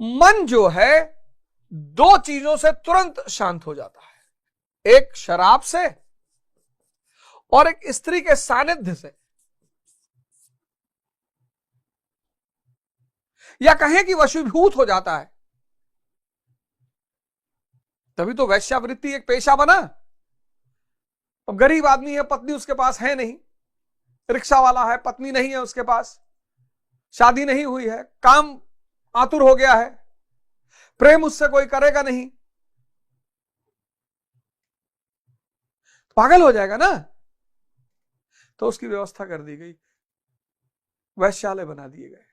मन जो है दो चीजों से तुरंत शांत हो जाता है, एक शराब से और एक स्त्री के सानिध्य से, या कहें कि वशीभूत हो जाता है। तभी तो वैश्यावृत्ति एक पेशा बना। अब गरीब आदमी है, पत्नी उसके पास है नहीं, रिक्शा वाला है, पत्नी नहीं है उसके पास, शादी नहीं हुई है, काम आतुर हो गया है, प्रेम उससे कोई करेगा नहीं, पागल हो जाएगा ना। तो उसकी व्यवस्था कर दी गई, वैश्यालय बना दिए गए।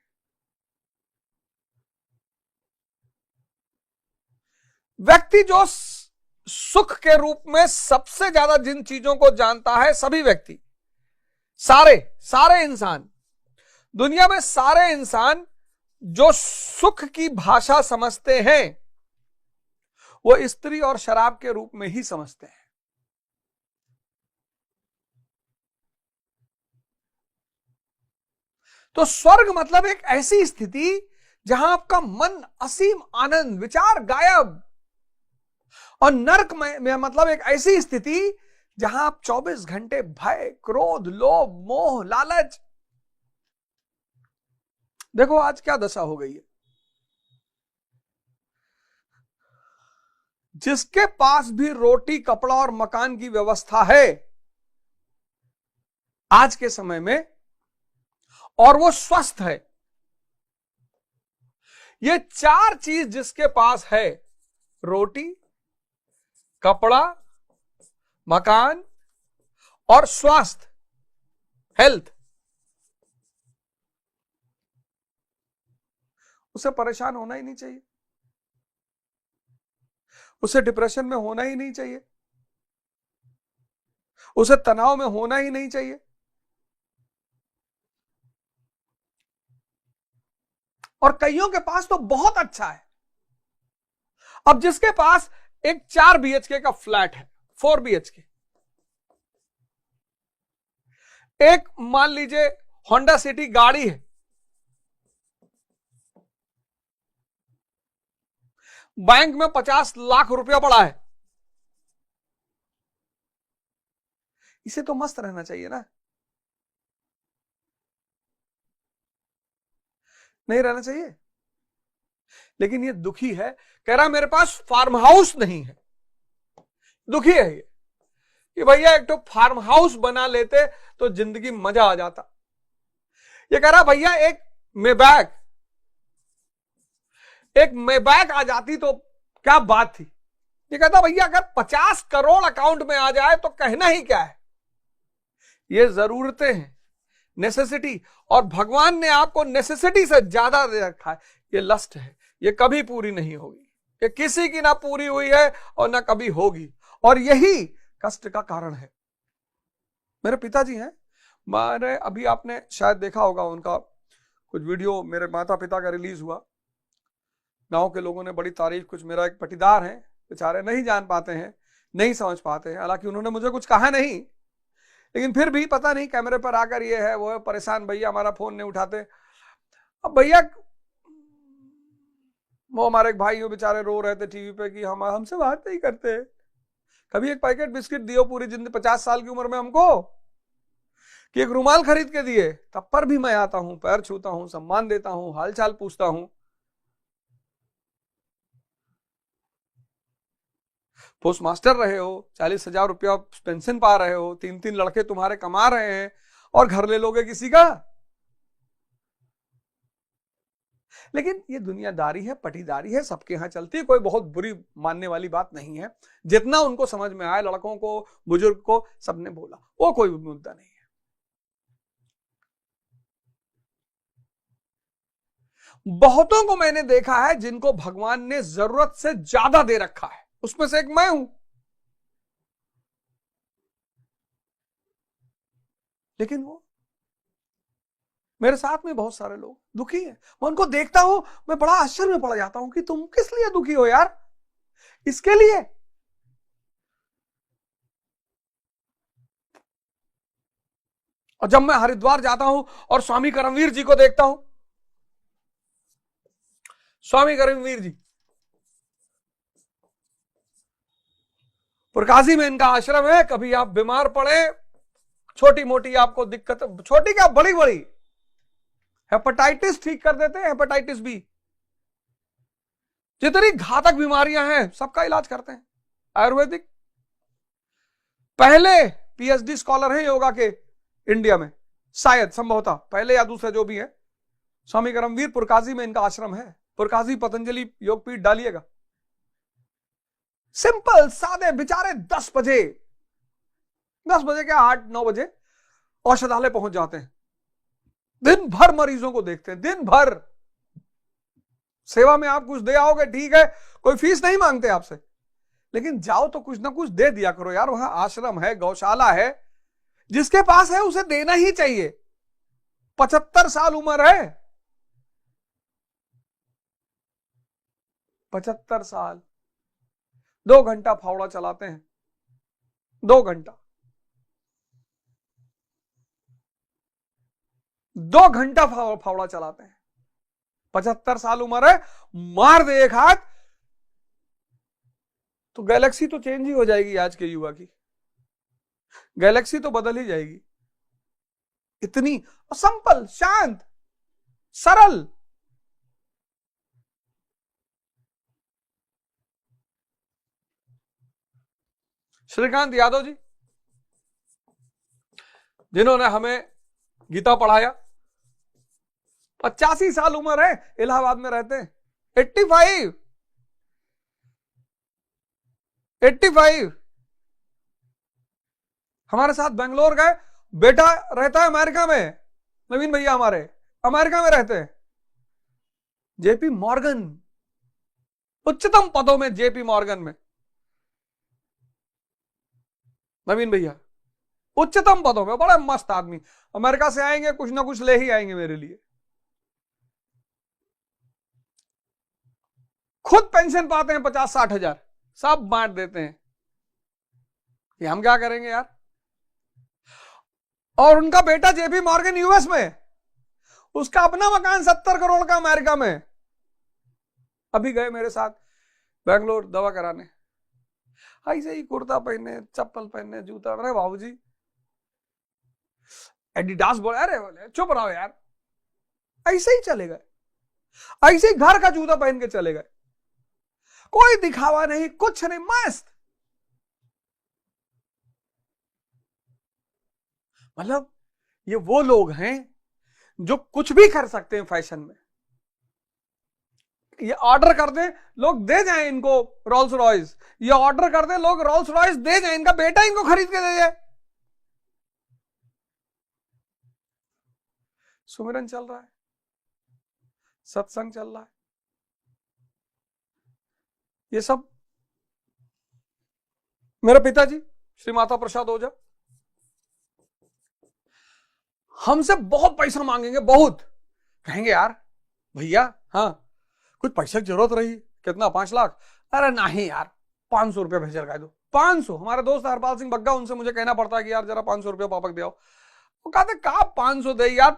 व्यक्ति जो सुख के रूप में सबसे ज्यादा जिन चीजों को जानता है, सभी व्यक्ति, सारे इंसान, दुनिया में सारे इंसान जो सुख की भाषा समझते हैं वो स्त्री और शराब के रूप में ही समझते हैं। तो स्वर्ग मतलब एक ऐसी स्थिति जहां आपका मन असीम आनंद, विचार गायब, और नर्क में मतलब एक ऐसी स्थिति जहां आप 24 घंटे भय, क्रोध, लोभ, मोह, लालच। देखो आज क्या दशा हो गई है, जिसके पास भी रोटी, कपड़ा और मकान की व्यवस्था है आज के समय में, और वो स्वस्थ है, ये चार चीज जिसके पास है, रोटी, कपड़ा, मकान और स्वास्थ्य, हेल्थ, उसे परेशान होना ही नहीं चाहिए, उसे डिप्रेशन में होना ही नहीं चाहिए, उसे तनाव में होना ही नहीं चाहिए। और कईयों के पास तो बहुत अच्छा है। अब जिसके पास एक 4 BHK का फ्लैट है, 4 BHK, एक मान लीजिए होंडा सिटी गाड़ी है, बैंक में 50 लाख रुपया पड़ा है, इसे तो मस्त रहना चाहिए ना, नहीं रहना चाहिए। लेकिन ये दुखी है, कह रहा मेरे पास फार्म हाउस नहीं है। दुखी है ये कि भैया एक तो फार्म हाउस बना लेते तो जिंदगी मजा आ जाता। ये कह रहा भैया एक मेबैक आ जाती तो क्या बात थी। ये कहता भैया अगर 50 करोड़ अकाउंट में आ जाए तो कहना ही क्या है। ये जरूरतें हैं, नेसेसिटी, और भगवान ने आपको नेसेसिटी से ज्यादा दे रखा है। ये लस्ट है, ये कभी पूरी नहीं होगी, ये किसी की ना पूरी हुई है और ना कभी होगी, और यही कष्ट का कारण है। मेरे पिताजी हैं, मैंने अभी आपने शायद देखा होगा उनका कुछ वीडियो, मेरे माता पिता का रिलीज हुआ। गांव के लोगों ने बड़ी तारीफ, कुछ मेरा एक पटीदार है, बेचारे नहीं जान पाते हैं, नहीं समझ पाते हैं, हालांकि उन्होंने मुझे कुछ कहा नहीं, लेकिन फिर भी पता नहीं कैमरे पर आकर ये है वो है, परेशान भैया हमारा फोन नहीं उठाते। अब भैया वो हमारे एक भाई हो, बेचारे रो रहे थे टीवी पे कि हम हमसे बात नहीं करते, कभी एक पैकेट बिस्किट दियो पूरी जिंदगी 50 साल की उम्र में हमको, कि एक रुमाल खरीद के दिए, तब पर भी मैं आता हूं, पैर छूता हूं, सम्मान देता हूं, हालचाल पूछता हूं। पोस्ट मास्टर रहे हो, 40,000 रुपया पेंशन पा रहे हो, 3-3 लड़के तुम्हारे कमा रहे हैं, और घर ले लोगे किसी का। लेकिन ये दुनियादारी है, पटीदारी है, सबके यहां चलती है, कोई बहुत बुरी मानने वाली बात नहीं है। जितना उनको समझ में आए, लड़कों को, बुजुर्ग को, सबने बोला, वो कोई मुद्दा नहीं है। बहुतों को मैंने देखा है जिनको भगवान ने जरूरत से ज्यादा दे रखा है, उसमें से एक मैं हूं। लेकिन वो मेरे साथ में बहुत सारे लोग दुखी हैं, मैं उनको देखता हूं, मैं बड़ा आश्चर्य में पड़ जाता हूं कि तुम किस लिए दुखी हो यार, इसके लिए। और जब मैं हरिद्वार जाता हूं और स्वामी करमवीर जी को देखता हूं, स्वामी करमवीर जी, पुरकाशी में इनका आश्रम है। कभी आप बीमार पड़े, छोटी मोटी आपको दिक्कत, छोटी क्या बड़ी बड़ी, हेपेटाइटिस ठीक कर देते हैं, हेपेटाइटिस बी, जितनी घातक बीमारियां हैं सबका इलाज करते हैं आयुर्वेदिक। पहले पीएचडी स्कॉलर हैं योगा के इंडिया में, शायद संभवतः पहले या दूसरे, जो भी है। स्वामी करमवीर, पुरकाशी में इनका आश्रम है। पुरकाशी पतंजलि योगपीठ डालिएगा। सिंपल सादे बेचारे 10 बजे, 10 बजे क्या 8-9 बजे औषधालय पहुंच जाते हैं। दिन भर मरीजों को देखते हैं, दिन भर सेवा में आप कुछ दे आओगे ठीक है, कोई फीस नहीं मांगते आपसे, लेकिन जाओ तो कुछ ना कुछ दे दिया करो यार। वहां आश्रम है, गौशाला है, जिसके पास है उसे देना ही चाहिए। 75 साल उम्र है, 75 साल, 2 घंटा फावड़ा चलाते हैं, 2 घंटा, 2 घंटा फावड़ा चलाते हैं। 75 साल उम्र है, मार दे एक हाथ तो गैलेक्सी तो चेंज ही हो जाएगी। आज के युवा की गैलेक्सी तो बदल ही जाएगी। इतनी सिंपल, शांत, सरल। श्रीकांत यादव जी, जिन्होंने हमें गीता पढ़ाया, 85 साल उम्र है, इलाहाबाद में रहते हैं। 85 हमारे साथ बेंगलोर गए, बेटा रहता है अमेरिका में, नवीन भैया हमारे अमेरिका में रहते हैं। जेपी मॉर्गन, उच्चतम पदों में जेपी मॉर्गन में नवीन भैया, उच्चतम पदों में, बड़ा मस्त आदमी। अमेरिका से आएंगे कुछ ना कुछ ले ही आएंगे मेरे लिए। खुद पेंशन पाते हैं 50-60 हजार, सब बांट देते हैं कि हम क्या करेंगे यार। और उनका बेटा जेपी मॉर्गन यूएस में, उसका अपना मकान 70 करोड़ का अमेरिका में। अभी गए मेरे साथ बेंगलोर दवा कराने, ऐसे ही कुर्ता पहने, चप्पल पहने, जूता। अरे बाबूजी, एडिडास बोले, अरे बोले चुप रहो यार, ऐसे ही चले गए, ऐसे ही घर का जूता पहन के चले गए, कोई दिखावा नहीं, कुछ नहीं, मस्त। मतलब ये वो लोग हैं जो कुछ भी कर सकते हैं फैशन में। ये ऑर्डर कर दें लोग दे जाएं इनको रोल्स रॉयस, ये ऑर्डर कर दें लोग रोल्स रॉयस दे जाएं, इनका बेटा इनको खरीद के दे जाए। सुमिरन चल रहा है, सत्संग चल रहा है, ये सब मेरे पिताजी श्री माता प्रसाद ओझा हमसे बहुत पैसा मांगेंगे, बहुत कहेंगे यार भैया, हाँ कुछ पैसे की जरूरत रही, कितना 5 लाख, अरे नहीं यार 500 रुपया भेज लगा दो। 500, हमारे दोस्त हरपाल सिंह बग्गा, उनसे मुझे कहना पड़ता है कि यार जरा 500 रुपया पापा को दे आओ। वो कहते कहा 500 दे यार,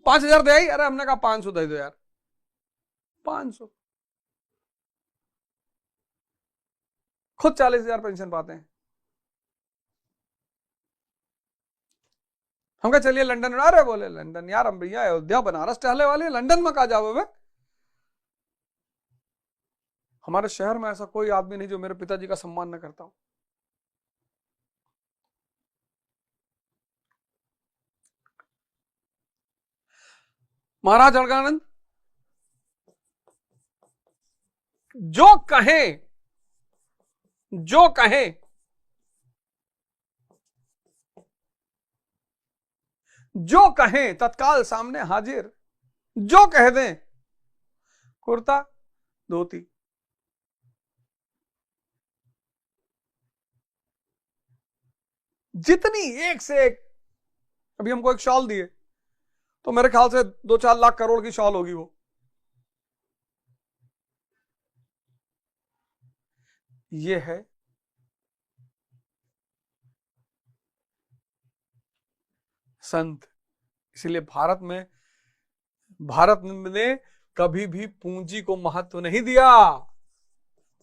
5000 दे आई। अरे हमने कहा 500 दे दो यार, 500। खुद 40,000 पेंशन पाते हैं। हम कहा चलिए लंदन, अरे बोले लंदन यार, हम भैया अयोध्या बनारस टहले वाले, लंदन में कहा जाओ। हमारे शहर में ऐसा कोई आदमी नहीं जो मेरे पिताजी का सम्मान न करता हो। महाराज अड़गानंद जो कहें, जो कहें, जो कहें तत्काल सामने हाजिर, जो कह दें, कुर्ता धोती। जितनी एक से एक, अभी हमको एक शॉल दिए तो मेरे ख्याल से 2-4 लाख करोड़ की शॉल होगी वो। ये है संत। इसलिए भारत ने कभी भी पूंजी को महत्व नहीं दिया।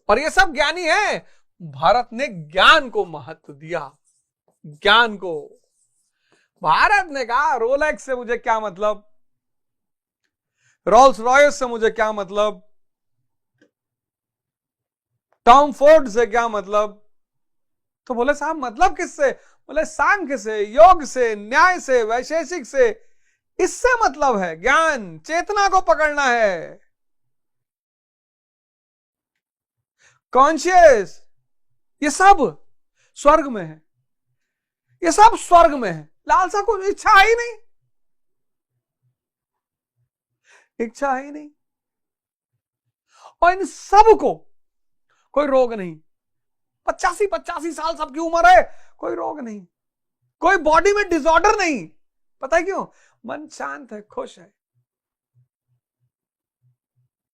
और ये सब ज्ञानी है। भारत ने ज्ञान को महत्व दिया, ज्ञान को। भारत ने कहा रोलेक्स से मुझे क्या मतलब, रोल्स रॉयस से मुझे क्या मतलब, टॉम फोर्ड से क्या मतलब। तो बोले साहब मतलब किससे? बोले सांख्य से, योग से, न्याय से, वैशेषिक से, इससे मतलब है। ज्ञान, चेतना को पकड़ना है, कॉन्शियस, ये सब स्वर्ग में है, ये सब स्वर्ग में है। लालसा को इच्छा ही नहीं, इच्छा ही नहीं। और इन सब को कोई रोग नहीं। 85 साल सबकी उम्र है, कोई रोग नहीं, कोई बॉडी में डिसऑर्डर नहीं। पता है क्यों? मन शांत है, खुश है।